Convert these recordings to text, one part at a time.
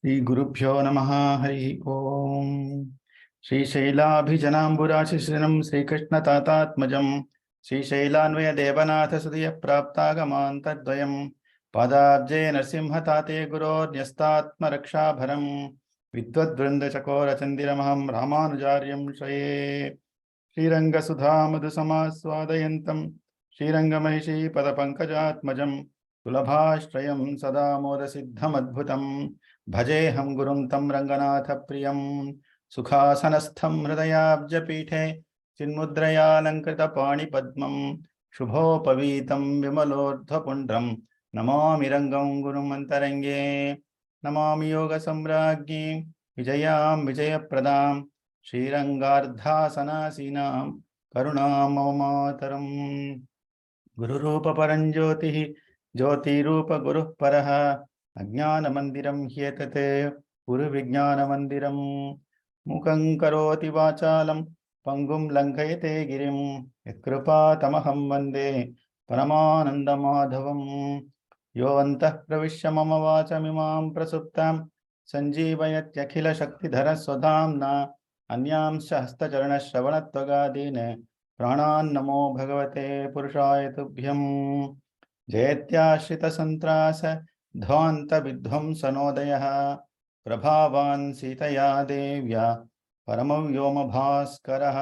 Shri Gurubhyo Namaha Hari Om. Shri Shailabhijanamburashishrinam Sri Krishna Tatatmajam Shri Shailanvaya Devanatha Sudhya Praptagamantaddvayam Padabje Narsimha Tate Guror Nyastatma Rakshabharam Vidvadvrinda Chakora Chandiramaham Ramanujaryam Shaye Sriranga Sudha Madhusamaswadayantam Sriranga Mahishi Padapankajatmajam Sulabhashrayam Sada Moda Siddham Adbhutam भजेऽहं गुरुं तं रङ्गनाथप्रियं सुखासनस्थं हृदयाब्जपीठे चिन्मुद्रयालङ्कृतपाणिपद्मं शुभोपवीतं विमलोर्ध्वपुण्ड्रं नमामि रङ्गं गुरुमन्तरङ्गे नमामि योगसम्राज्ञी विजयां विजयप्रदां श्रीरङ्गार्धासनासीनां करुणां मम मातरम् गुरुरूपपरं ज्योतिः ज्योतिरूपगुरुः परः अज्ञानमन्दिरं ह्येतते गुरुविज्ञानमन्दिरं मुखं करोति वाचालं पङ्गुं लङ्घयते गिरिं यत्कृपातमहं वन्दे परमानन्दमाधवं यो अन्तः प्रविश्य मम वाचमिमां प्रसुप्तां सञ्जीवयत्यखिलशक्तिधरस्वधाम्ना अन्यांश्च हस्तचरणश्रवणत्वगादीन् प्राणान् नमो भगवते पुरुषाय तुभ्यं जयत्याश्रितसन्त्रास ध्वान्तविध्वंसनोदयः प्रभावान् सीतया देव्या परमव्योमभास्करः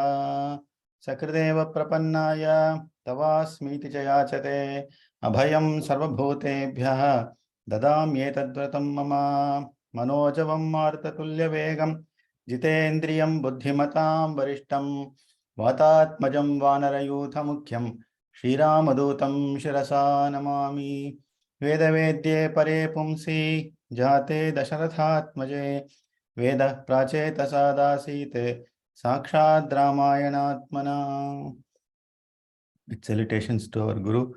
सकृदेव प्रपन्नाय तवास्मीति च याचते अभयं सर्वभूतेभ्यः ददाम्येतद्व्रतं मम मनोजवं मारुततुल्यवेगं जितेन्द्रियं बुद्धिमतां वरिष्ठं वातात्मजं वानरयूथमुख्यं श्रीरामदूतं शिरसा नमामि वेदवेद्ये परे पुंसि जाते दशरथात्मजे वेदः प्राचेतसादासीत् साक्षात् रामायणात्मना. With salutations to our Guru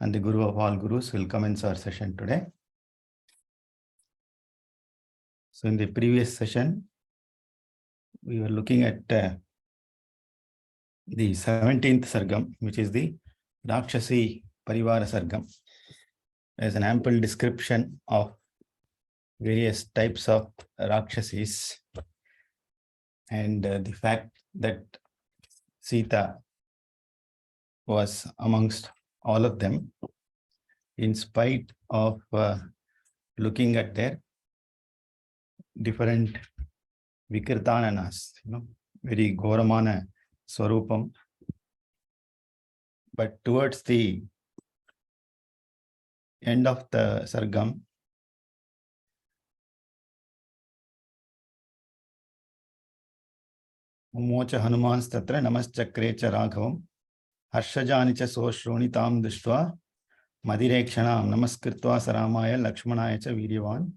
and the Guru of all Gurus, will commence our session today. So in the previous session, we were looking at the 17th Sargam, which is the Rakshasi Parivara Sargam, as an ample description of various types of Rakshasis and the fact that Sita was amongst all of them, in spite of looking at their different Vikirtananas, very Gauramana Swarupam. But towards the end of the Sargam, Mocha Hanumanstatra Namaschakre cha Raghavam Harshajani cha Soshronitam Dushtva Madirekshanam Namaskritva Saramaya Lakshmanaya cha Viryavan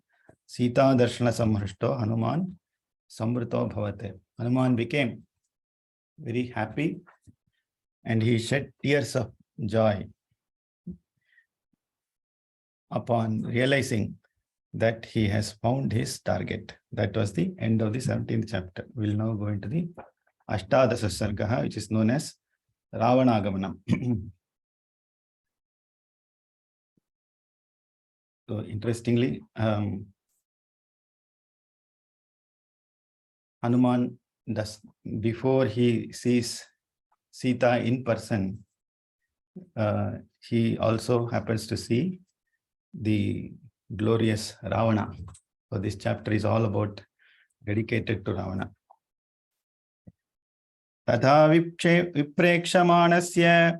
Sita Darshana Samhrishto Hanuman Samvrito Bhavate. Hanuman became very happy and he shed tears of joy upon realizing that he has found his target. That was the end of the 17th chapter. We will now go into the Ashtadasa Sargaha, which is known as Ravanagamanam. So interestingly, Hanuman does, before he sees Sita in person, he also happens to see the glorious Ravana. So this chapter is all about, dedicated to Ravana. Tadha viprekshamanasya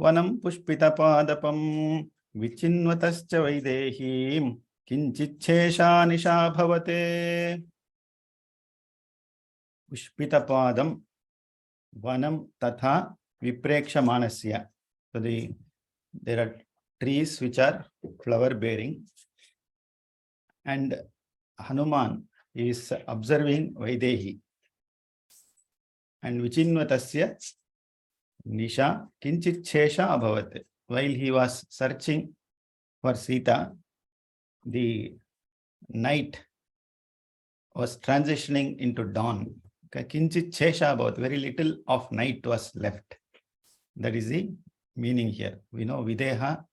vanam pushpitapadapam vichinvatascha vaidehim kinchichesha nisha bhavate. Pushpitapadam vanam tatha viprekshamanasya. So there are trees which are flower bearing, and Hanuman is observing Vaidehi. And Vichinvatasya Nisha Kinchit Chesha Abhavat. While he was searching for Sita, the night was transitioning into dawn. Kinchit Chesha Abhavat, very little of night was left. That is the meaning here. We know Videha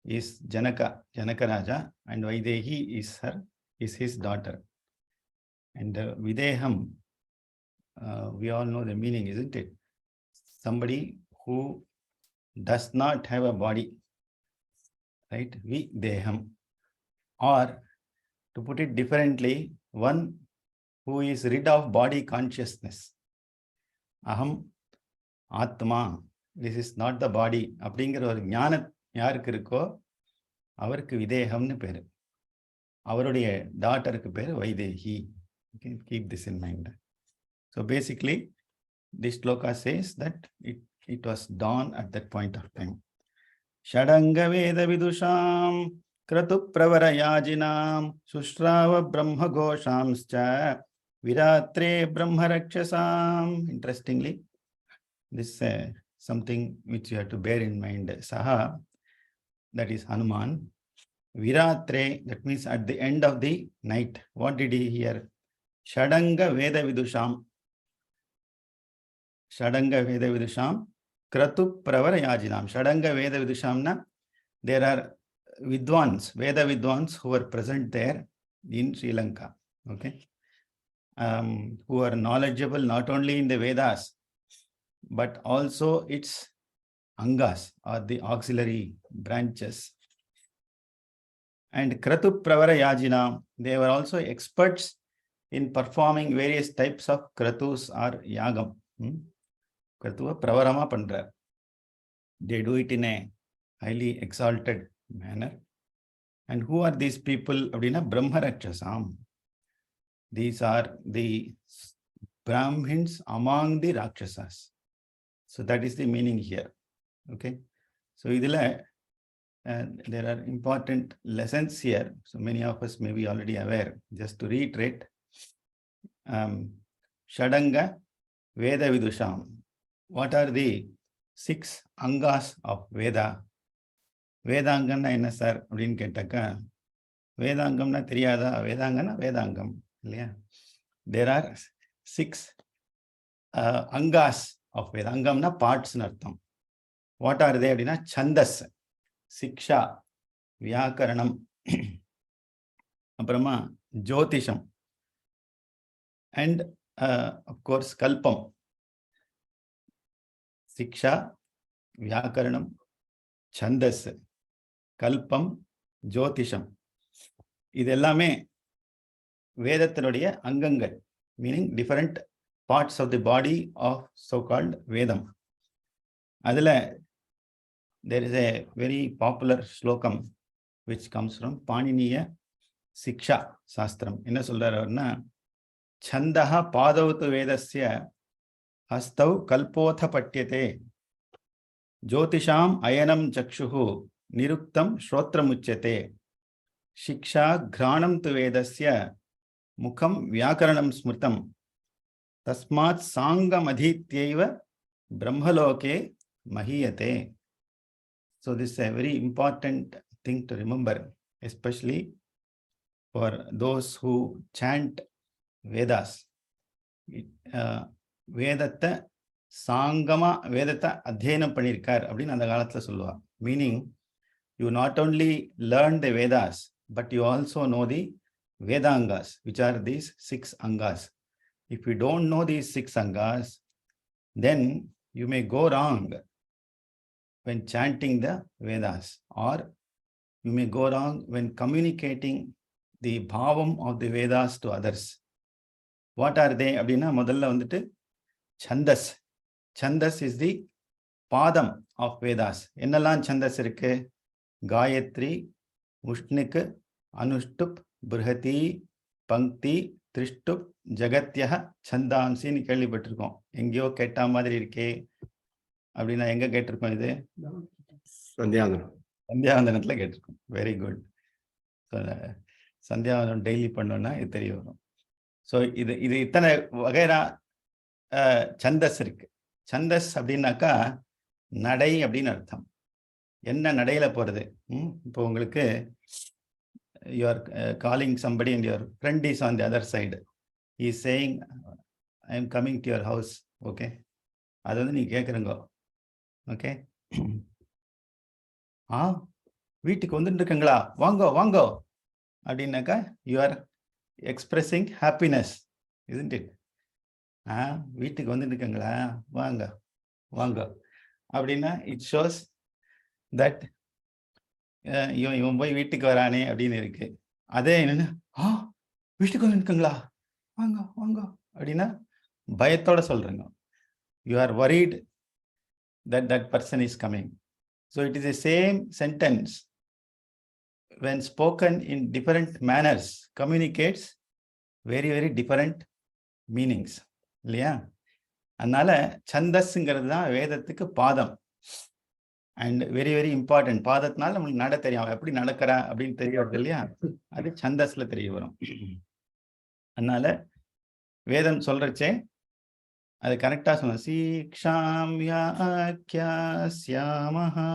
is Janaka Raja, and Vaidehi is her is his daughter. And Videham, we all know the meaning, isn't it? Somebody who does not have a body, right? Videham. Or to put it differently, one who is rid of body consciousness. Aham Atma, this is not the body. அப்படிங்கிற ஒரு ஞானம் யாருக்கு இருக்கோ அவருக்கு விதேகம்னு பேரு. அவருடைய டாட்டருக்கு பேரு Vaidehi. You can keep this in mind. So basically, this shloka says that it was dawn at that point of time. Shadanga Veda Vidusham Kratu Pravara Yajinam Sushrava Brahma Goshamscha Viratre Brahma Rakshasam. Interestingly, this something which you have to bear in mind. Saha, that is Hanuman. Viratre, that means at the end of the night. What did he hear? Shadanga Veda Vidusham. Shadanga Veda Vidusham Kratu Pravara Yajinam. Shadanga Veda Vidushamna, there are Vidwans, Veda Vidwans who were present there in Sri Lanka. Okay. Who are knowledgeable not only in the Vedas, but also its Angas or the auxiliary branches. And Kratu Pravara Yajinam, they were also experts in performing various types of Kratus or Yagam. Kratuva Pravarama Pandra. They do it in a highly exalted manner. And who are these people? Abdina Brahma Rakshasam. These are the Brahmins among the Rakshasas. So that is the meaning here. Okay. So there are important lessons here. So many of us may be already aware. Just to reiterate, Shadanga Veda Vidusham. What are the 6 Angas of Veda? Vedangamna enna sir அப்படினு கேட்டாக்கா வேதாங்கம்னா தெரியாதா? வேதாங்கம்னா வேதாங்கம் இல்லையா? There are 6 Angas of Veda. Angamna parts னு அர்த்தம். What are they அப்படினா Chandas, Siksha, Vyakaranam, அப்புறமா Jyotisham, and of course Kalpam. Siksha, Vyakaranam, Chandas, Kalpam, Jyotisham. இதெல்லாமே வேதத்தினுடைய அங்கங்கள், meaning different parts of the body of so-called Vedam. அதில் there is a very popular slokam which comes from Paniniya Siksha Sastram. என்ன சொல்றாருன்னா, Chandaha Padavatu Vedasya Hastau Kalpotha Patyate Jyotisham Ayanam Chakshuhu Niruktam Shrotramuchyate Shiksha Ghranam Tu Vedasya Mukham Vyakaranam Smritam Tasmat Sangam Adhityaiva Brahmaloke Mahiyate. So this is a very important thing to remember, especially for those who chant Vedas. வேதத்தை சாங்கமா வேதத்தை அத்தியனம் பண்ணியிருக்கார் அப்படின்னு அந்த காலத்துல சொல்லுவா. Meaning, you not only learn the Vedas, but you also know the Vedangas, which are these 6 Angas. If you don't know these 6 Angas, then you may go wrong when chanting the Vedas, or you may go wrong when communicating the bhavam of the Vedas to others. What are they? அப்படின்னா முதல்ல வந்துட்டு Chandas. Chandas is the Padam of Vedas. என்னெல்லாம் Chandas இருக்கு? Gayatri, Ushnik, Anushtup, Brihati, Pankti, Trishtup, Jagatyaha, Chandansiன்னு கேள்விப்பட்டிருக்கோம். எங்கேயோ கேட்ட மாதிரி இருக்கே அப்படின்னா எங்க கேட்டிருக்கோம்? இது சந்தியாவந்தனத்துல கேட்டிருக்கோம். Very good. சந்தியாவந்தனம் டெய்லி பண்ணோம்னா இது தெரிய வரும். ஸோ இது இத்தனை வகைரா சந்தஸ் இருக்கு. சந்தஸ் அப்படின்னாக்கா நடை அப்படின்னு அர்த்தம். என்ன நடையில போறது? இப்போ உங்களுக்கு you are calling somebody and your friend is on the other side. He is saying, I am coming to your house. Okay, அது வந்து நீங்க கேட்குறீங்க. ஓகே, வீட்டுக்கு வந்துட்டு இருக்குங்களா, வாங்கோ வாங்கோ அப்படின்னாக்கா you are expressing happiness, isn't it? வீட்டுக்கு வந்துருக்கீங்களா, வாங்க வாங்க அப்படின்னா it shows that இவன் போய் வீட்டுக்கு வரானே அப்படின்னு இருக்கு. அதே என்னன்னு வீட்டுக்கு வந்துருக்கீங்களா, வாங்க வாங்க அப்படின்னா பயத்தோட சொல்றேங்க. You are worried that that person is coming. So it is the same sentence when spoken in different manners communicates very very different meanings, இல்லையா? அதனால சந்தஸ்ங்கிறது தான் வேதத்துக்கு பாதம். And very very important. பாதத்தினால நம்மளுக்கு நட தெரியும், எப்படி நடக்கிறா அப்படின்னு தெரிய வருது இல்லையா? அது சந்தஸ்ல தெரிய வரும். அதனால வேதம் சொல்றச்சே அது கரெக்டா சொல்லணும். சீக்ஷாம்யாஸ்யாமஹா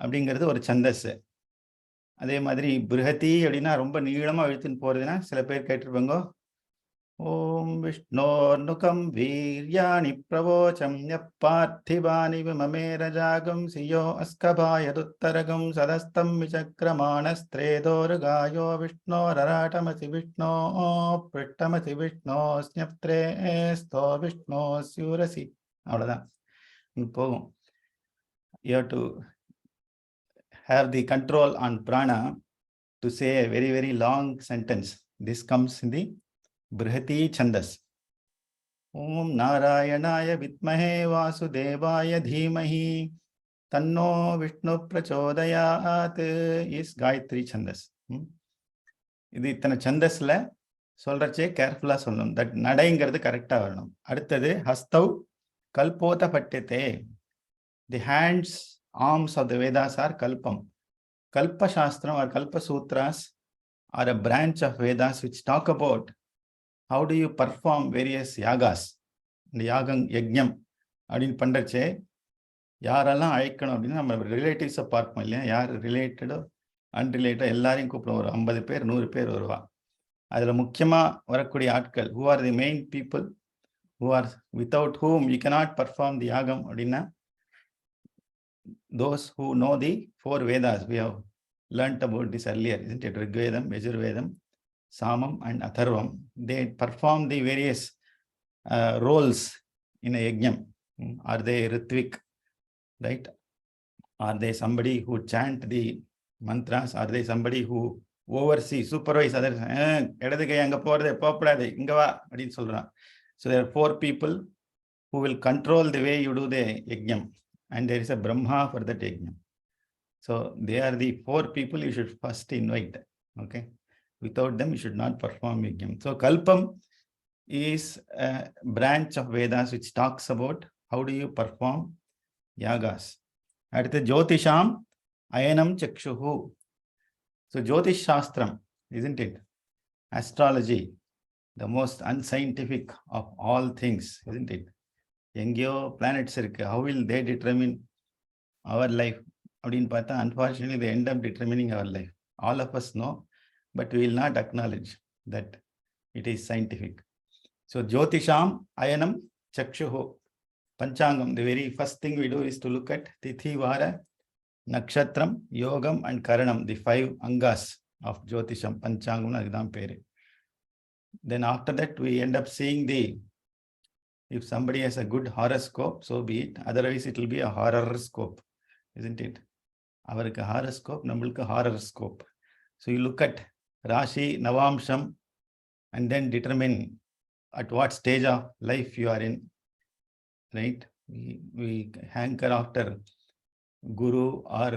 அப்படிங்கிறது ஒரு சந்தஸ். அதே மாதிரி பிருஹதி அப்படின்னா ரொம்ப நீளமா இழுத்துன்னு போறதுன்னா சில பேர் கேட்டிருப்பாங்க, ஓம் விஷ்ணோர்னுகம் வீர்யாணி பிரவோச்சம் பார்த்திவானி விமமேரஜாகம் சியோ அஸ்கபாயதுத்தரகம் சதஸ்தம் விசக்ரமாணஸ்திரேதோருகாயோ விஷ்ணோரராட்டமசி விஷ்ணோ பிருஷ்டமசி விஷ்ணோ ஸ்ஞப்திரேஸ்தோ விஷ்ணோ ஸ்யூரசி. அவ்வளோதான், போகும். You have to have the control on prana to say a very very long sentence. This comes in the Brihati Chandas. Om Narayanaaya Vidmahe Vasudevaya Dhimahi Tanno Vishnu Prachodayat is Gayatri Chandas. இது இத்தனை சந்தஸ்ல சொல்றச்சே கேர்ஃபுல்லா சொல்லணும். That நடைங்கிறது கரெக்டா வரணும். அடுத்தது ஹஸ்தவ் கல்போத பட்டியத்தே. The hands, arms of the Vedas are kalpam. Kalpa Shastram or Kalpa Sutras are a branch of Vedas which talk about how do you perform various yagas. இந்த யாகம் யஜ்ஞம் அப்படின்னு பண்றச்சே யாரெல்லாம் அழைக்கணும் அப்படின்னா நம்ம ரிலேட்டிவ்ஸை பார்ப்போம் இல்லையா? யார் ரிலேட்டடோ அன்ரிலேட்டடோ எல்லாரையும் கூப்பிடுவோம். ஒரு 50 பேர் 100 பேர் வருவா. அதுல முக்கியமா வரக்கூடிய ஆட்கள் who are the main people who are without whom you cannot perform the yagam அப்படின்னா those who know the 4 Vedas. We have learnt about this earlier, isn't it? Rigvedam, Yajurvedam, Samam and Atharvam. They perform the various roles in a yajnam. Are they Ritvik, right? Are they somebody who chant the mantras? Are they somebody who oversee, supervise others? இடதுக்கு அங்க போறது போப்படாது, இங்க வா அப்படின்னு சொல்றான். So there are 4 people who will control the way you do the yajnam. And there is a Brahma for that yajna. So they are the 4 people you should first invite. Okay, without them you should not perform yajna. So Kalpam is a branch of Vedas which talks about how do you perform yagas. At the Jyotisham Ayanam Chakshuhu. So Jyotish Shastram, isn't it? Astrology, the most unscientific of all things, isn't it? எங்கேயோ planets இருக்கு. how will they determine our life அப்படின்னு பார்த்தா unfortunately they end up determining our life. All of us know, but we will not acknowledge that it is scientific. So Jyotisham Ayanam Chakshuhu. Panchangam, the very first thing we do is to look at Tithi, Vara, Nakshatram, Yogam and Karanam, the 5 Angas of Jyotisham. Panchangam adhaan peru. Then after that we end up seeing the, if somebody has a good horoscope, so be it. Otherwise, it will be a horror-scope, isn't it? Avarukku horoscope, nammalukku horror-scope. So you look at Rashi, Navamsham, and then determine at what stage of life you are in, right? We hanker after Guru or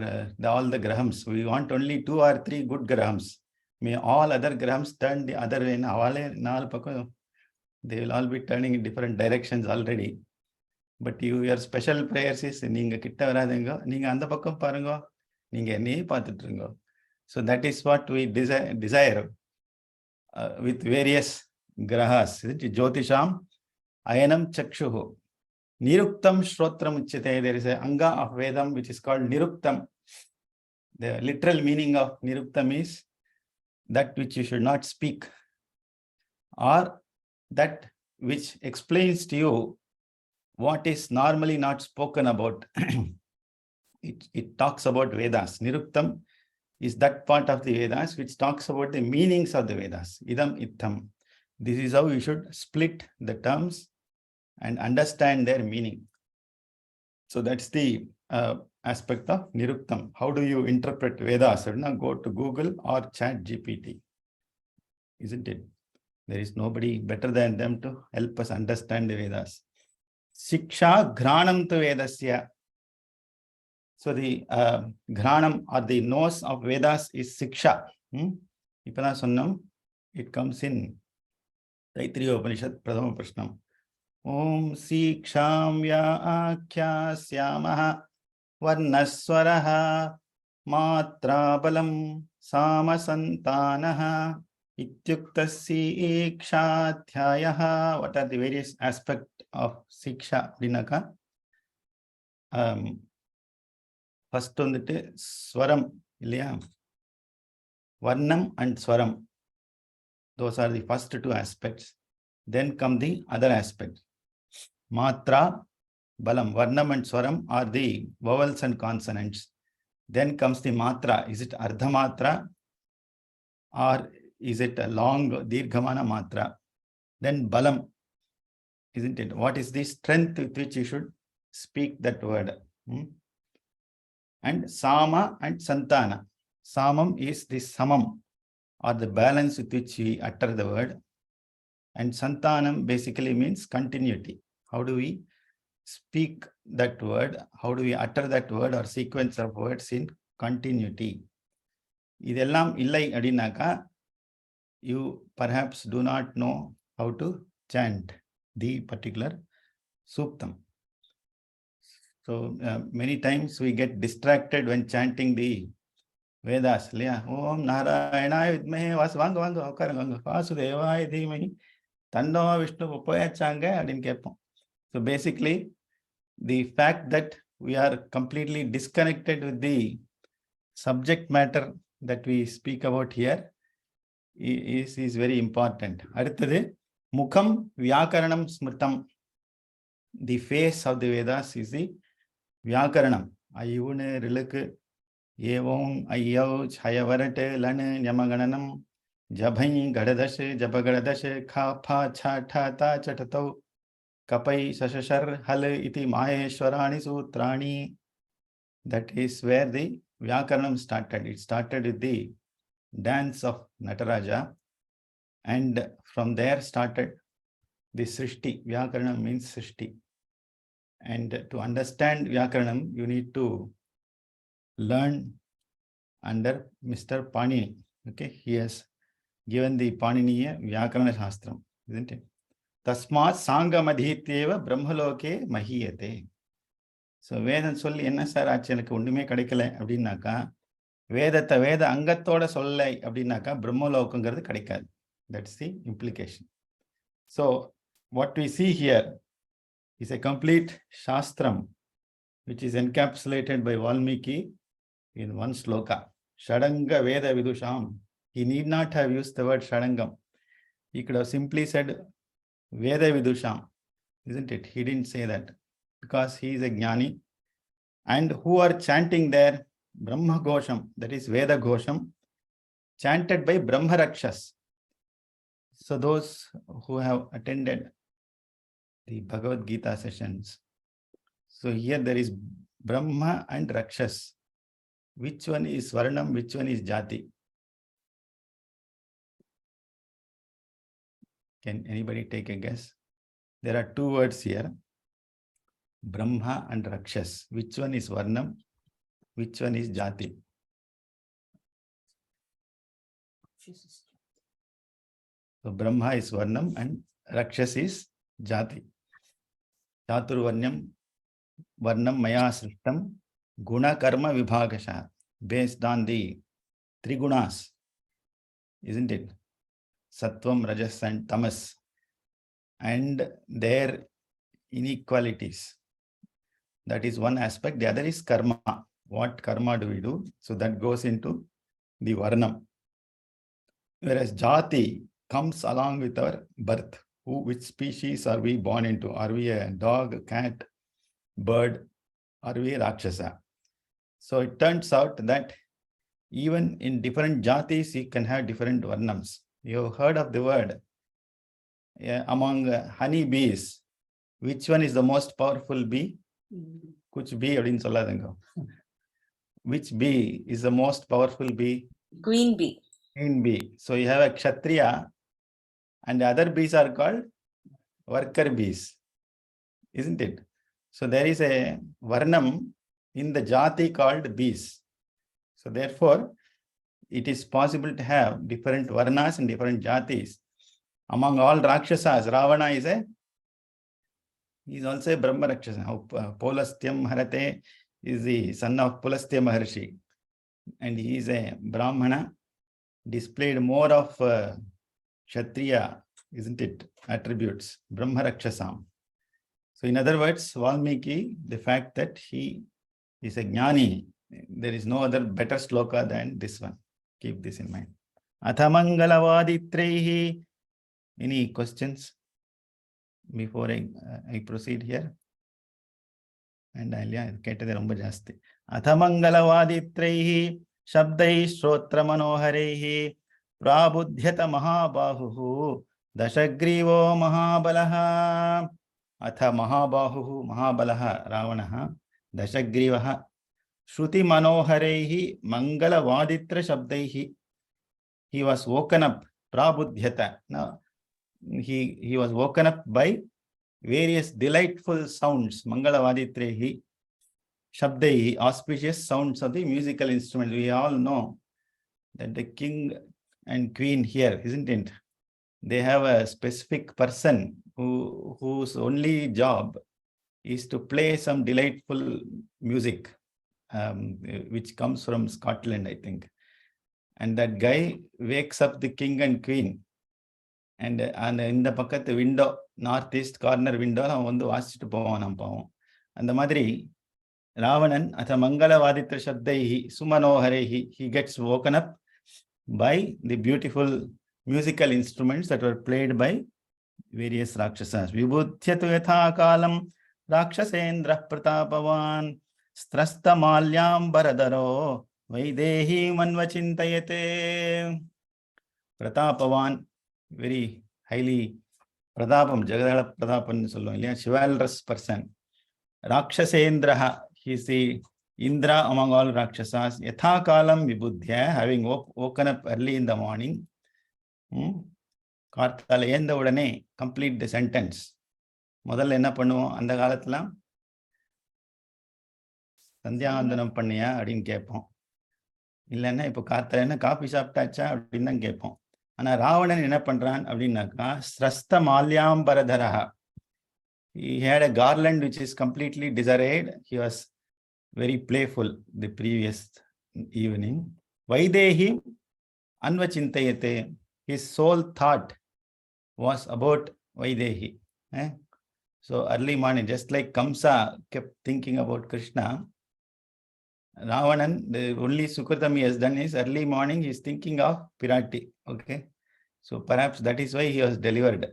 all the grahams. We want only 2 or 3 good grahams. May all other grahams turn the other way. Avale 4 pakkam they will all be turning in different directions already. But your special prayers is நீங்க கிட்ட வராதீங்க, நீங்க அந்த பக்கம் பாருங்க, நீங்க என்னையே பார்த்துட்டு இருங்க. So that is what we desire with various grahas. Jyotisham Ayanam Chakshuhu. Niruktam Shrotram Uchyate. There is an anga of Vedam which is called Niruktam. The literal meaning of Niruktam is that which you should not speak, or that which explains to you what is normally not spoken about. It talks about Vedas. Niruktam is that part of the Vedas which talks about the meanings of the Vedas. Idam Itham. This is how you should split the terms and understand their meaning. So that's the aspect of Niruktam. How do you interpret Vedas? Now go to Google or Chat GPT. Isn't it? There is nobody better than them to help us understand the Vedas. Siksha Granam tu Vedasya. So the Granam or the nose of Vedas is Siksha. Ipana Sunnam, it comes in Taittiriya Upanishad, Pradhama Prashnam. Om Siksham Vyaakhyasyamaha Varnaswaraha Matra Balam Samasantanaha Ityuktasya Ikshadhyayaha. What are the various aspects of Siksha? Dinaka. First வந்துட்டு Swaram, இல்லையா? Varnam and Swaram. Those are the first two aspects. Then come the other aspects. Matra, Balam. Varnam and Swaram are the vowels and consonants. Then comes the Matra. Is it Ardha Matra or is it a long Dirghamana Matra? Then Balam. Isn't it? What is the strength with which you should speak that word? And Sama and Santana. Samam is the Samam or the balance with which we utter the word. And Santanam basically means continuity. How do we speak that word? How do we utter that word or sequence of words in continuity? Idellam illai adinaka, you perhaps do not know how to chant the particular Suptam. So many times we get distracted when chanting the Vedas. Om Narayana Vidmahe Vanga Vanga Vasudevaya Dhimahi Tannama Vishnu Upayachanga adin keppom. So basically, the fact that we are completely disconnected with the subject matter that we speak about here is very important. Aduthadu, Mukham Vyakaranam Smritam. The face of the Vedas is the Vyakaranam. Ayune Rilak Yevong Ayav Chayavarate Lane Yamagananam Jabhain Gadadashe Jabagadashe Kha Pha Cha Tha Ta Chatato Kapai Sashashar Hal Iti Maheshwarani Sutrani. That is where the Vyakaranam started. It started with the dance of Nataraja, and from there started the Srishti. Vyakaranam means Srishti. And to understand Vyakaranam, you need to learn under Mr. Panini. Okay, he has given the Paniniya Vyakarana Shastram, isn't it? Tasmat Sangamadhityeva Brahmaloke Mahiyate. So Vedan solli enna sir aachu enakku onnume kedaikala அப்படினாக்கா வேதத்தை வேத அங்கத்தோட சொல்லை அப்படினாக்கா பிரம்மலோகங்கிறது கிடைக்காது. That's the implication. So what we see here is a complete Shastram which is encapsulated by Valmiki in one sloka. Shadanga Veda Vidusham. He need not have used the word Shadangam. He could have simply said Veda Vidusham, isn't it? He didn't say that because he is a Jnani. And who are chanting there? Brahma Ghosham, that is Veda Ghosham, chanted by Brahma Rakshas. So those who have attended the Bhagavad Gita sessions, so here there is Brahma and Rakshas. Which one is Varnam, which one is Jati? Can anybody take a guess? There are two words here, Brahma and Rakshas. Which one is Varnam? Which one is Jati? So Brahma is Varnam and Rakshas is Jati. Chaturvarnyam Varnam Maya Srishtam Guna Karma Vibhagasha, based on the three gunas, isn't it? Sattvam, Rajas and Tamas, and their inequalities. That is one aspect. The other is karma. What karma do we do? So that goes into the Varnam. Whereas Jati comes along with our birth. Which species are we born into? Are we a dog, cat, bird? Are we Rakshasa? So it turns out that Even in different jatis, you can have different varnams. You have heard of the word among honey bees. Which one is the most powerful bee? Kuch bee அப்படின்னு சொல்லாதங்க. Which bee is the most powerful bee? Queen bee. Queen bee. So you have a kshatriya, and the other bees are called worker bees, isn't it? So there is a varnam in the jati called bees. So therefore, it is possible to have different varnas and different jatis. Among all Rakshasas, Ravana is also a Brahma Rakshasa. Pulastyam Harate is the son of Pulastya Maharshi. And he is a Brahmana, displayed more of Kshatriya, isn't it? Attributes, Brahma Rakshasam. So in other words, Valmiki, the fact that he is a Jnani, there is no other better sloka than this one. Keep this in mind. Athamangalavaditrehi. Any questions before I proceed here? And Alia ketade romba jasti. Athamangalavaditrehi shabdai shrotra manoharehi prabudhyata mahabahuhu dashagrivo mahabalaha. Atha mahabahuhu mahabalaha Ravanaha dashagrivaha shruti manoharehi mangalavaditra shabdaihi. He was woken up, prabudhyata. Now, he was woken up by various delightful sounds, mangalavaditrehi, shabdaihi, auspicious sounds of the musical instruments. We all know that the king and queen here, isn't it? They have a specific person whose only job is to play some delightful music, which comes from Scotland, I think. And that guy wakes up the king and queen. And in the பக்கத்து window, northeast corner window, அவன் வந்து வாசிச்சுட்டு போவான் நம்ம பாவம். அந்த மாதிரி ராவணன் அத மங்களவாதித்ர சப்தைஹி சுமனோஹரைஹி, he gets woken up by the beautiful musical instruments that were played by various rakshasas. Vibhudhyatu yatha kalam rakshasendra pratapavan strasta malyam baradaro vaidehi manvachintayate. Pratapavan, very highly pratapam, jagadala pratapan சொல்லுவோம் இல்லையா, chivalrous person. Rakshasendraha, he is the Indra among all Rakshasas. Yatha kalam vibudhya, having woken up early in the morning. கார்த்தால ஏந்த உடனே complete the sentence. முதல்ல என்ன பண்ணுவோம் அந்த காலத்துல? சந்தியாவந்தனம் பண்ணியா அப்படின்னு கேட்போம். இல்லைன்னா இப்போ கார்த்தால என்ன காபி சாப்பிட்டாச்சா அப்படின்னு தான் கேட்போம். ஆனா ராவணன் என்ன பண்றான் அப்படின்னாக்கா, ஸ்ரஸ்த மால்யாம்பரதரஹா. He had a garland which is completely disarrayed. He was very playful the previous evening. Vaidehi anvachintayate. His sole thought was about Vaidehi. So early morning, just like Kamsa kept thinking about Krishna, Ravanan, the only Sukritam he has done is early morning he is thinking of Pirati. Okay, so perhaps that is why he was delivered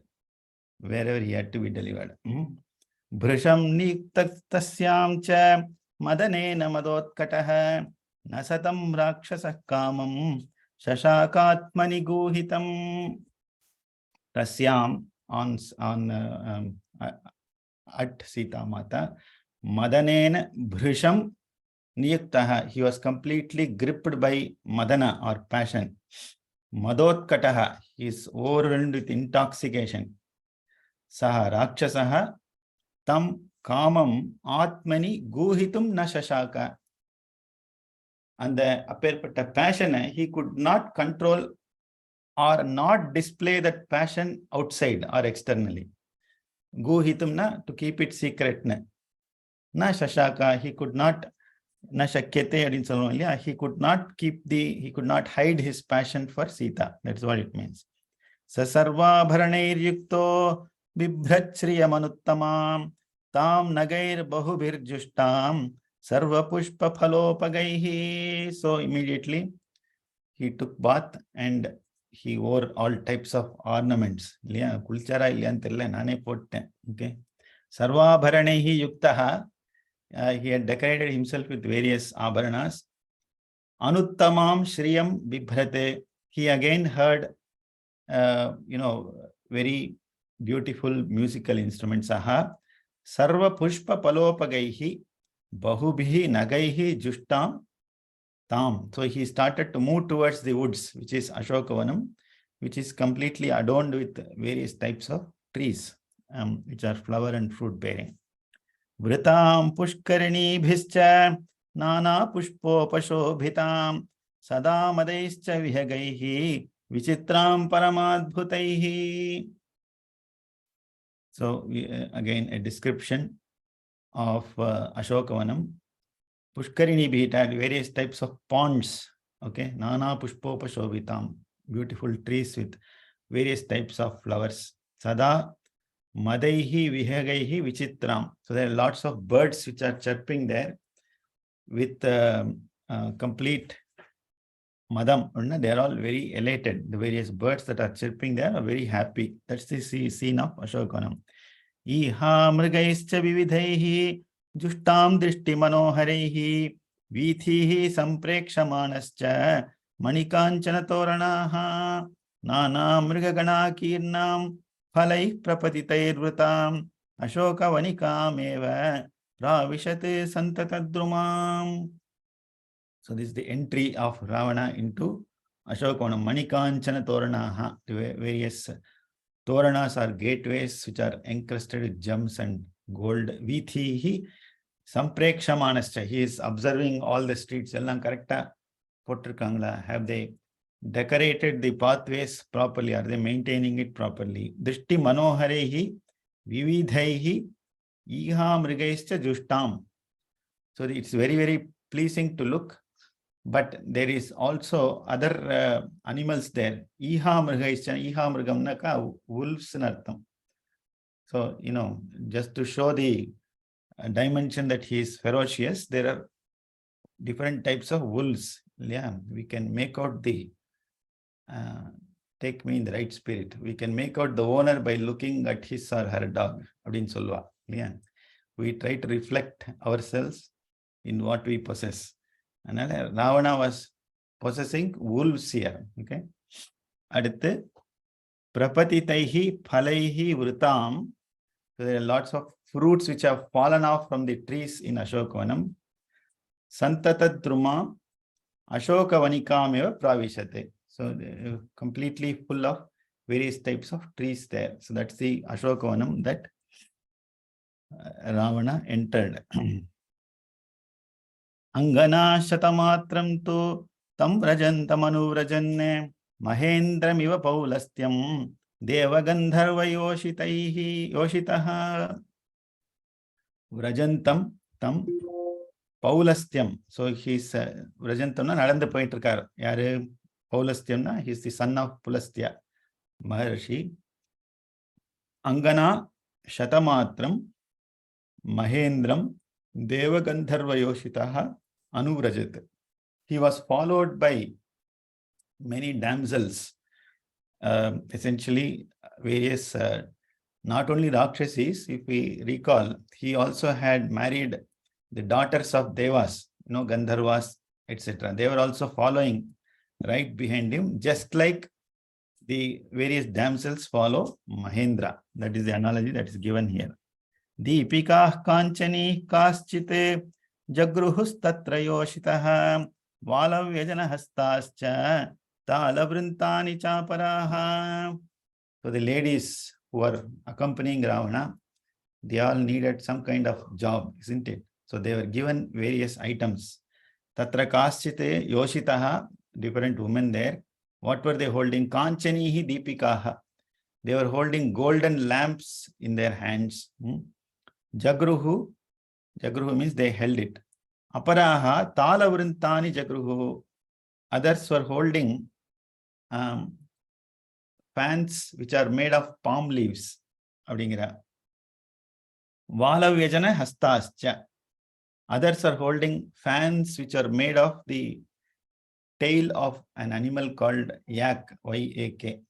wherever he had to be delivered. Bhrisham niktastasyam cha madanena madotkataha nasatam rakshasa kamam shashakatmani guhitam. Tasyam, on at Sita Mata, Madanena Bhrisham Niyuktaha, he was completely gripped by Madana or passion. Madotkataha, he is overwhelmed with intoxication. Saha Rakshasaha Tam Kamam Atmani Guhitum na Shashaka. And the apparpetta passion, he could not control or not display that passion outside or externally. Guhitumna, to keep it secret. Na shashaka, he could not, na shakyate adin solvom illaya, he could not hide his passion for Sita. That's what it means. Sasarva bharanir yukto bibhrachriya manuttamam tam nagair bahubhir justam sarva pushpa phalopagaihi. So immediately he took bath and he wore all types of ornaments. Illaya kulchara illaya antilla nane potten. Okay, sarva bharanehi yuktaha, he had decorated himself with various abharanas. Anuttamam Shriyam Bibhrate. He again heard, very beautiful musical instruments. Aha. Sarva Pushpa Palopagaihi Bahubhi Nagaihi Jushtam Tam. So he started to move towards the woods, which is Ashokavanam, which is completely adorned with various types of trees, which are flower and fruit bearing. Vritam Pushkarinibhischa Nana Pushpopashobhitam Sada Madaischa Vihagaihi Vichitram Paramadbhutaihi. So again a description of Ashokavanam. Pushkarini Bhit had various types of ponds. Okay, Nana Pushpopashobhitam, beautiful trees with various types of flowers. Sada Madaihi Vihagaihi Vichitram. So there are lots of birds which are chirping there with complete Madam. They are all very elated. The various birds that are chirping there are very happy. That's the scene of Ashokanam. Iha Mrigaischa Vividhaihi Jushtam Drishti Manoharaihi Vithihi Samprekshamanascha Manikanchana Toranaha Nana Mrigagana Kirnam Phalai Prapatitairvrutam Ashoka Vanikam Pravishate Santatadrumam. So this is the entry of Ravana into Ashokavanam. Manikanchana Toranaha. Various Toranas are gateways which are encrusted with gems and gold. Vithihi Samprekshamanascha. He is observing all the streets. Ellam correcta potrukangla. Have they decorated the pathways properly? Are they maintaining it properly? Drishti Manoharehi Vividhaihi Iha Mrigaischa Jushtam. So it's very, very pleasing to look. But there is also other animals there. Iha Mrigaischa, Iha Mrigamnaka, wolves nartham. So, just to show the dimension that he is ferocious, there are different types of wolves. Yeah, we can make out the, take me in the right spirit. We can make out the owner by looking at his or her dog. Yeah. We try to reflect ourselves in what we possess. And Ravana was possessing wolves here. Okay. Adithe Prapatitaihi Phalaihi Vritam. So there are lots of fruits which have fallen off from the trees in Ashokavanam. Santatadruma Ashokavanikam Pravishate. So completely full of various types of trees there. So that's the Ashokavanam that Ravana entered. Angana Shatamatram tu tam vrajantamanuvrajanne Mahendramiva Paulastyam Devagandharva Yoshitaha Vrajantam tam Paulastyam. So he's Vrajantamna Nadanda Poitrkar. Yare Paulastyamna, he's the son of Pulastya Maharshi. Angana Shatamatram Mahendram Devagandharva Yoshitaha Anuvrajat. He was followed by many damsels, essentially various, not only Rakshasis, if we recall, he also had married the daughters of Devas, Gandharvas, etc. They were also following right behind him, just like the various damsels follow Mahendra. That is the analogy that is given here. Deepikah Kanchani Kaschite Jagruhus Tatrayoshitaha Valavyajana Hastascha Talavrintani Chaparaha. So the ladies who are accompanying Ravana, they all needed some kind of job, isn't it? So they were given various items. Tatra Kaschite Yoshitaha, different women there. What were they holding? Kanchanihi Deepikaha. They were holding golden lamps in their hands. Jagruhu means they held it. Aparaha Talavrintani Jagruhu. Others were holding fans which are made of palm leaves. Valavyajana Hastascha. Others are holding fans which are made of the tail of an animal called yak, Y-A-K.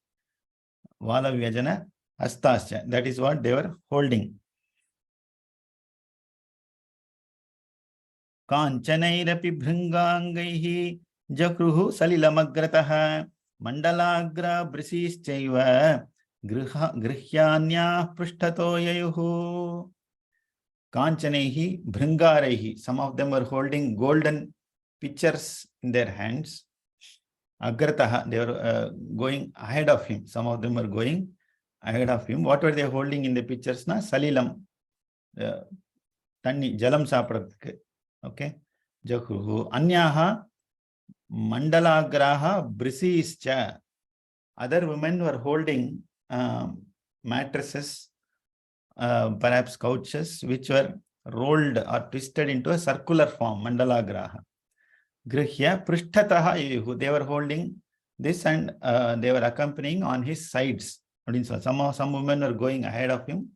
Valavyajana Hastascha. That is what they were holding. Kanchanairapi bhringangaihi Jakruhu Salilamagratah Mandalagra Brisischaiva Grihyanya Prishtato Yayuhu Kanchanehi Bhringarehi. Some of them were holding golden pitchers in their hands. Agrataha, they were going ahead of him. Some of them were going ahead of him. What were they holding in the pitchers? Na Salilam. Tanni, Jalam Sapradhike. Okay. Jakruhu. Anyaha Mandalagraha Brisischa. Other women were holding mattresses, perhaps couches, which were rolled or twisted into a circular form, Mandalagraha. Grihya Prishtataha Yuhu. They were holding this and they were accompanying on his sides. Some women were going ahead of him.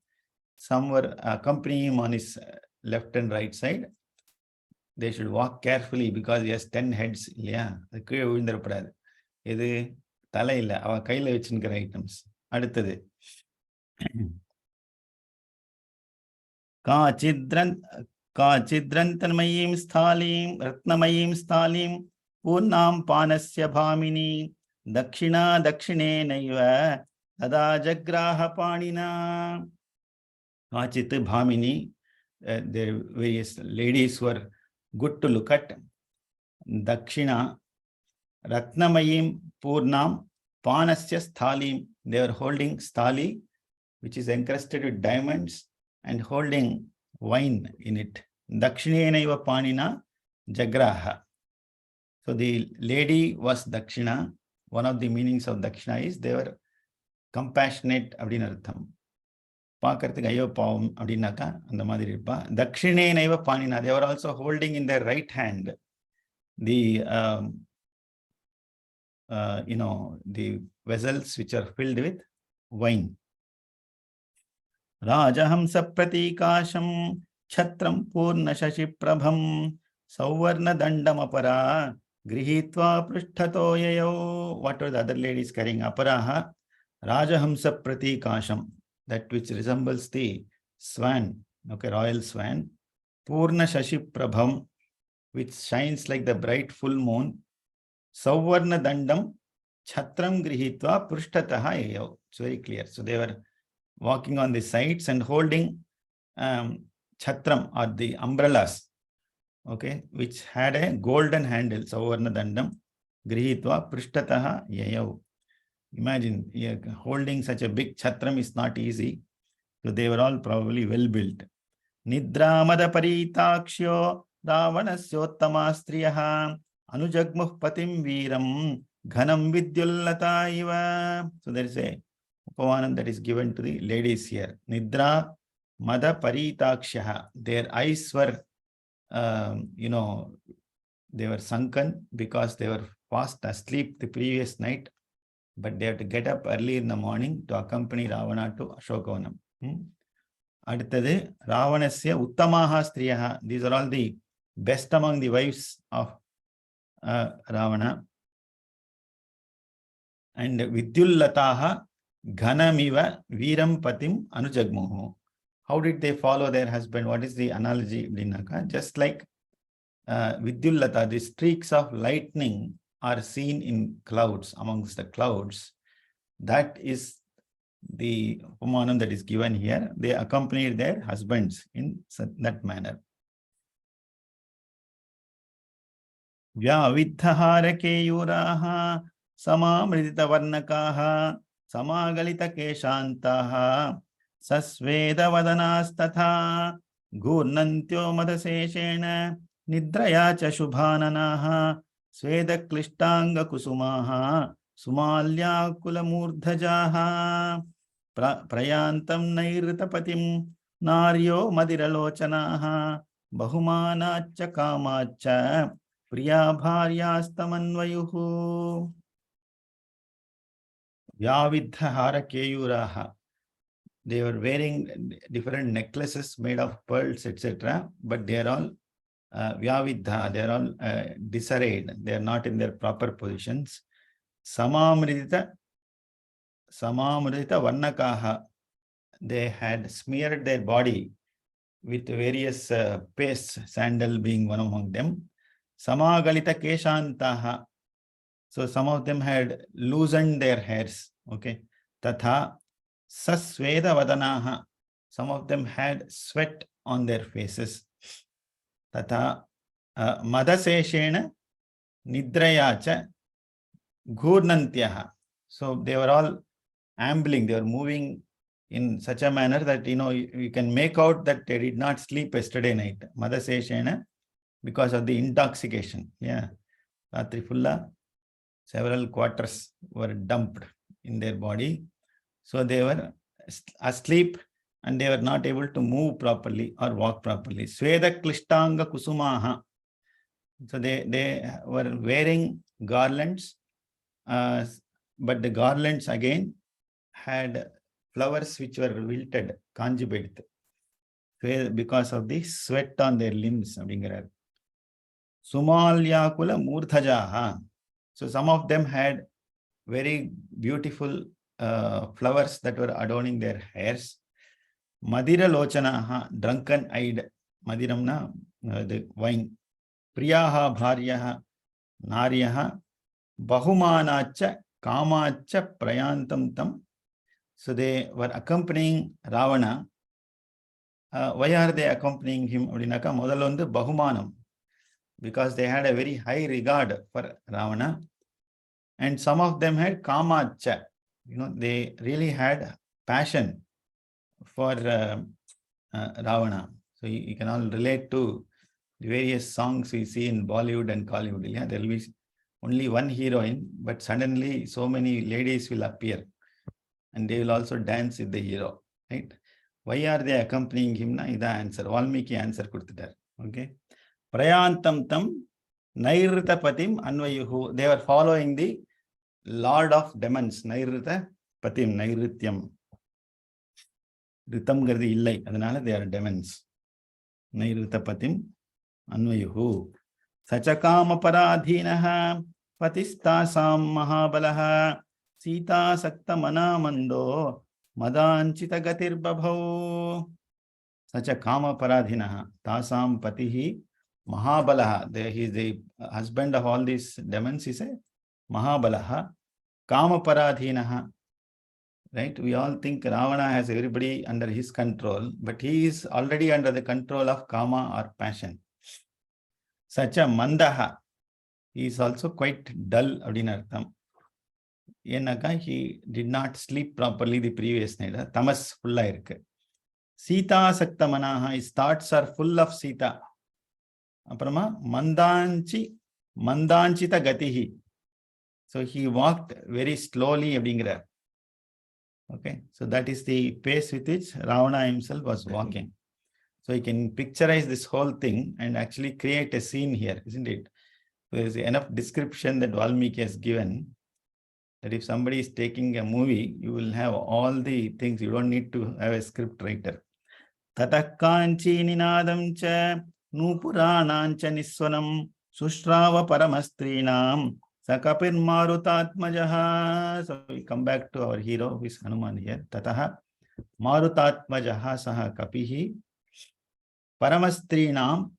Some were accompanying him on his left and right side. They should walk carefully because he has 10 heads. Yeah. இது தலையில அவ கையில வச்சுக்கிற items. அடுத்தது காச்சித்ரந்தன்மயீம் ஸ்தாலீம் ரத்னமயீம் ஸ்தாலீம் பூர்ணாம் பானஸ்ய பாமினி தக்ஷிணா தக்ஷிணேனைவ ததா ஜக்ராஹ பாணினா. காச்சித் Bhamini, there various ladies were good to look at. Dakshina Ratnamayim Purnam Panasya Sthalim. They were holding sthali, which is encrusted with diamonds, and holding wine in it. Dakshinenaiva Panina Jagraha. So the lady was Dakshina. One of the meanings of Dakshina is they were compassionate abdinartham. பார்க்கறதுக்கு ஐயோ பாவம் அப்படின்னாக்கா அந்த மாதிரி இருப்பா. தக்ஷிணே நைவ பாணினா. They were also holding in their right hand the the vessels which are filled with wine. Rajahamsa pratikasham chhatram purna shashi prabham sauvarna dandam apara grihitva prishthato yayo. What were the other ladies carrying? Aparaha Rajahamsa pratikasham, that which resembles the swan, okay, royal swan. Purna shashi prabham, which shines like the bright full moon. Sauvarna dandam chhatram grihitva prishtataha yayo. It's very clear. So they were walking on the sides and holding chatram or the umbrellas, okay, which had a golden handle. Sauvarna dandam grihitva prishtataha yayo. Imagine holding such a big chatram is not easy. So they were all probably well built. Nidramada paritakshyo ravanasyottama striyaha anujagmuh patim veeram ghanam vidyullata iva. So there is a upavanam that is given to the ladies here. Nidra mada paritakshaha. Their eyes were, they were sunken because they were fast asleep the previous night. But they have to get up early in the morning to accompany Ravana to Ashokavanam. Adutadu Ravanasya Uttamaha Striyaha. These are all the best among the wives of Ravana. And Vidyullataha Ghanamiva Veeram Patim Anujagmuhu. How did they follow their husband? What is the analogy? Just like Vidyullata, the streaks of lightning are seen in clouds, amongst the clouds. That is the upamanam that is given here. They accompanied their husbands in that manner. Vyavidhahara keyuraha samamridita varnakaha samagalita keshantaha sasveda vadanastatha gurnantyo madaseshena nidraya cha shubhananaha Sveda Klishtanga Kusumaha Sumalya Kulamurdhajaha Prayantam Nairitapatim Naryo Madiralochanaha Bahumanacha Kamacha Priya Bharyastamanvayuhu. Vyavidhahara Keyuraha. They were wearing different necklaces made of pearls, etc. But they are all Vyavidha, they are all disarrayed. They are not in their proper positions. Samamridita Varnakaha. They had smeared their body with various pastes, sandal being one among them. Samagalita Keshantaha. So some of them had loosened their hairs. Okay. Tatha Sasveda Vadanaha. Some of them had sweat on their faces. Tatha Madaseshena Nidrayacha Gurnantyaha. So they were all ambling, they were moving in such a manner that you can make out that they did not sleep yesterday night. Madaseshena, because of the intoxication. Yeah. Ratri fulla, several quarters were dumped in their body. So they were asleep and they were not able to move properly or walk properly. Sweda Klishtanga Kusumaha. So they were wearing garlands, but the garlands again had flowers which were wilted, conjugate, because of the sweat on their limbs. Sumalyakula Murthajaha. So some of them had very beautiful flowers that were adorning their hairs. Madira Lochanaha, drunken-eyed, Madiramna, the wine. Priyaha Bharyaha, Naryaha, Bahumanacha, Kamacha, Prayantam Tam. So they were accompanying Ravana. Why are they accompanying him? Modalondu Bahumanam. Because they had a very high regard for Ravana. And some of them had Kamacha. They really had passion for Ravana. So you can all relate to the various songs we see in Bollywood and Collywood. Yeah? There will be only one heroine, but suddenly so many ladies will appear and they will also dance with the hero. Right? Why are they accompanying him? Na? Ida answer. Valmiki answer kurtidar. Okay. Prayantam tam Nairita Patim Anvayuhu. They were following the Lord of Demons. Nairita Patim, Nairityam. Ritam Gardi Illai. Adanala they are demons. Nairita Patim Anvayuhu. Sachakama Paradhinaha Patistasam Mahabalaha Sita Sakta Manamando Madanchita Gatir Babhau. Sachakama Paradhinaha Tasam Patihi Mahabalaha. He is the husband of all these demons, he said. Mahabalaha. Kama Paradhinaha. Right? We all think Ravana has everybody under his control, but he is already under the control of Kama or passion. Sacha Mandaha. He is also quite dull. He did not sleep properly the previous night. Tamas fulla irukku. Sita Sakta Manaha. His thoughts are full of Sita. Aprama Mandanchita Gatihi. So he walked very slowly. Okay, so that is the pace with which Ravana himself was walking. So you can picturize this whole thing and actually create a scene here, isn't it? There is enough description that Valmiki has given that if somebody is taking a movie, you will have all the things. You don't need to have a script writer. Tatakkanchi ninadam cha nupuranancha niswanam sushrava paramastrinam sakapir marutatmajaha. So we come back to our hero, who is Hanuman here. Tataha marutatmajaha saha kapihi paramastrinam.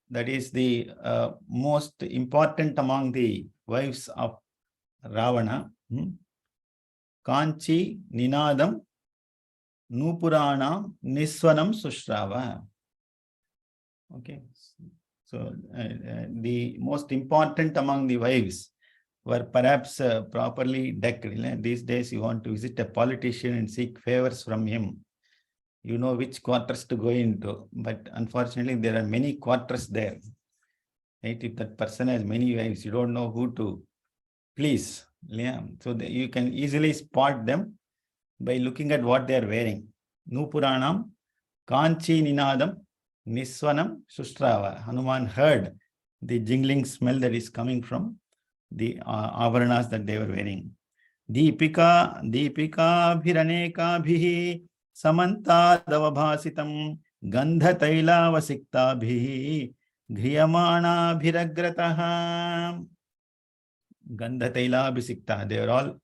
That is the most important among the wives of Ravana. Kanchi ninadam Nupuranam Niswanam Sushrava. Okay. So the most important among the wives were perhaps properly decked. These days you want to visit a politician and seek favors from him. You know which quarters to go into. But unfortunately, there are many quarters there. Right? If that person has many wives, you don't know who to please. Yeah. So you can easily spot them by looking at what they are wearing. Nupuranam, Kanchi Ninadam, Niswanam, Sustrava. Hanuman heard the jingling smell that is coming from the avaranas that they were wearing. Deepika Bhiraneka Bhihi Samanta Davabhasitam Gandha Taila Vasikta Bhihi Griyamana Bhiragrataha. Gandha Taila Vasikta. They are all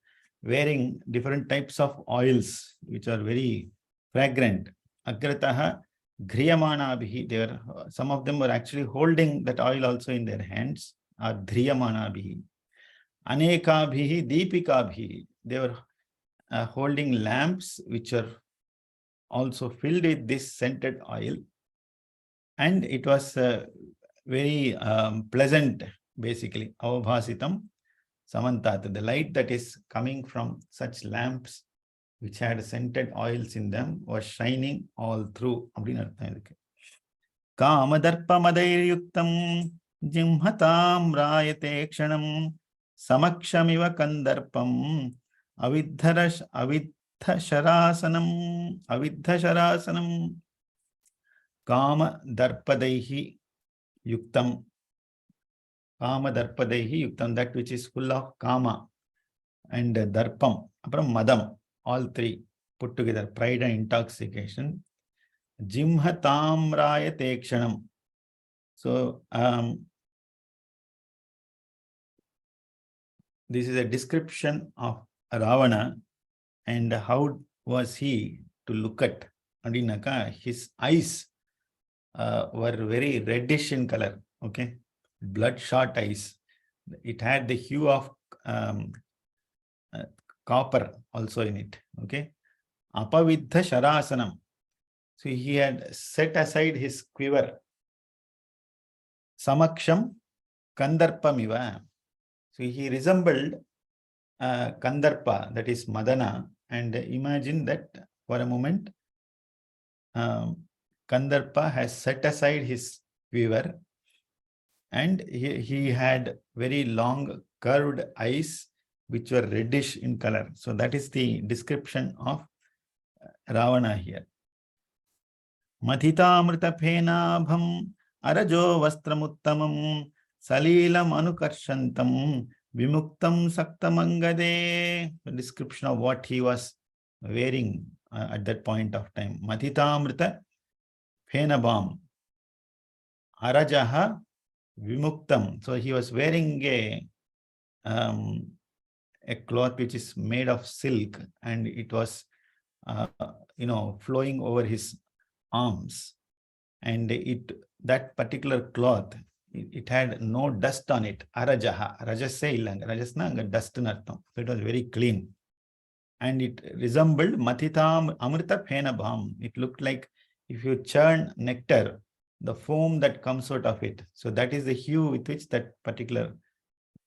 wearing different types of oils which are very fragrant. Agrataha, Dhriyamanabihi, they were, some of them were actually holding that oil also in their hands, or Dhriyamanabihi. Anekabhihi Deepikabhihi, they were holding lamps which are also filled with this scented oil. And it was very pleasant, basically. Avabhasitam Samantat, the light that is coming from such lamps which had scented oils in them was shining all through. Kamadarpamadairiyuktam jimhatam rayate kshanam samakshamiva kandarpam avidhasharasanam Kamadarpadaihi yuktam. Kamadarpadaihi yuktam, that which is full of kama and darpam, madam, all three put together, pride and intoxication. Jimhatam rayate kshanam. So this is a description of Ravana and how was he to look at. His eyes were very reddish in color, okay, bloodshot eyes. It had the hue of copper also in it, okay. Apavidha sharasanam. So he had set aside his quiver. Samaksham kandarpamiva. So he resembled Kandarpa, that is Madana, and imagine that for a moment, Kandarpa has set aside his quiver and he had very long curved eyes which were reddish in color. So that is the description of Ravana here. Mathitamrita phenabham arajo vastramuttamam salilam anukarshantam vimuktam saktamangade. The description of what he was wearing at that point of time. Mathitamrita phenabham arajaha vimuktam. So he was wearing a cloth which is made of silk, and it was flowing over his arms, and that particular cloth, it had no dust on it. Arajaha, rajase illanga, rajasna anga dust nartham. So it was very clean, and it resembled mathitam amrita phenabham. It looked like if you churn nectar, the foam that comes out of it. So that is the hue with which that particular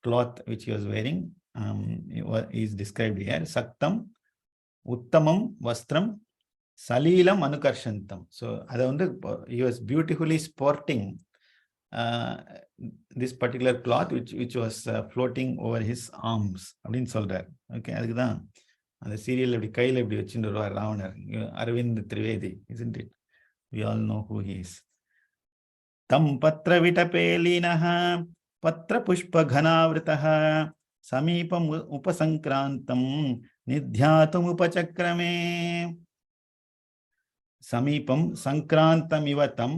cloth which he was wearing is described here. Saktam uttamam vastram salilam anukarshantam. So he was beautifully sporting this particular cloth which was floating over his arms. Okay, அதுக்குதான் அந்த serial இப்படி கையில் இப்படி வச்சுட்டு வருவார் ராவணர், Aravind Trivedi, isn't it? We all know who he is. Tam patra vitapelinaha patra pushpa ghanavritah samipam upasankrantam nidhyatum upachakrame. Samipam sankrantam ivatam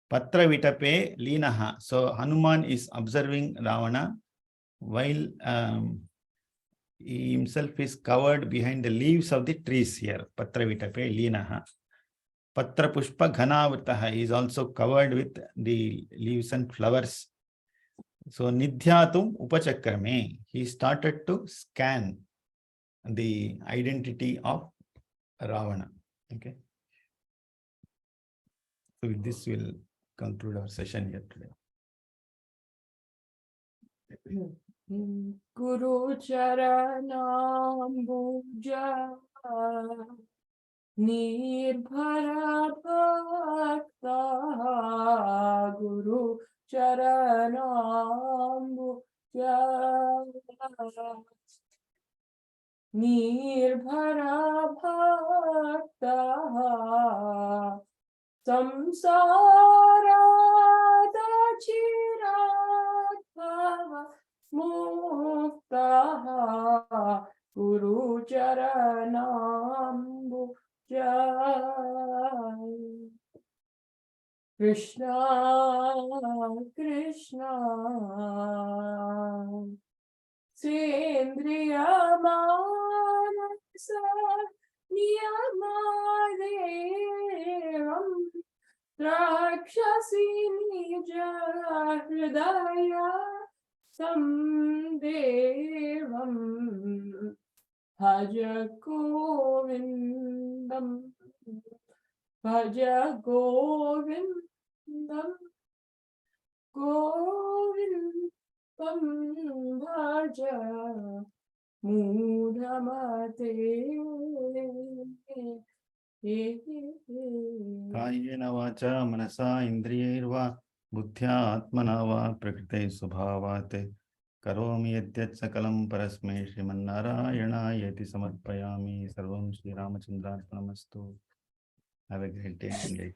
patra vitape linaha. So Hanuman is observing Ravana while he himself is covered behind the leaves of the trees here. Patra vitape linaha. Patra pushpa ghanavritah, is also covered with the leaves and flowers. So nidhyatum upachakrame, he started to scan the identity of Ravana. Okay. So with this we'll conclude our session here today. Guru Charanambuja Nirbhara Bhakta Guru Charanambuja Nirbhara Bhakta Samsara Dachiratbhava Muktaha Guru Charanambuja. Krishna Krishna Sendriya Manasa नियमादेवं द्राक्षसि निज हृदय संदेवं भज गोविन्दं भज गोविन्दं गोविन्दं भज मूढमते कायेन वाचा मनसा इन्द्रियैर्वा बुद्ध्या आत्मना वा प्रकृते स्वभावात् करोमि यद्यत् सकलं परस्मै श्रीमन्नारायणायेति समर्पयामि। सर्वं श्रीरामचन्द्रार्पणमस्तु। Have a great day.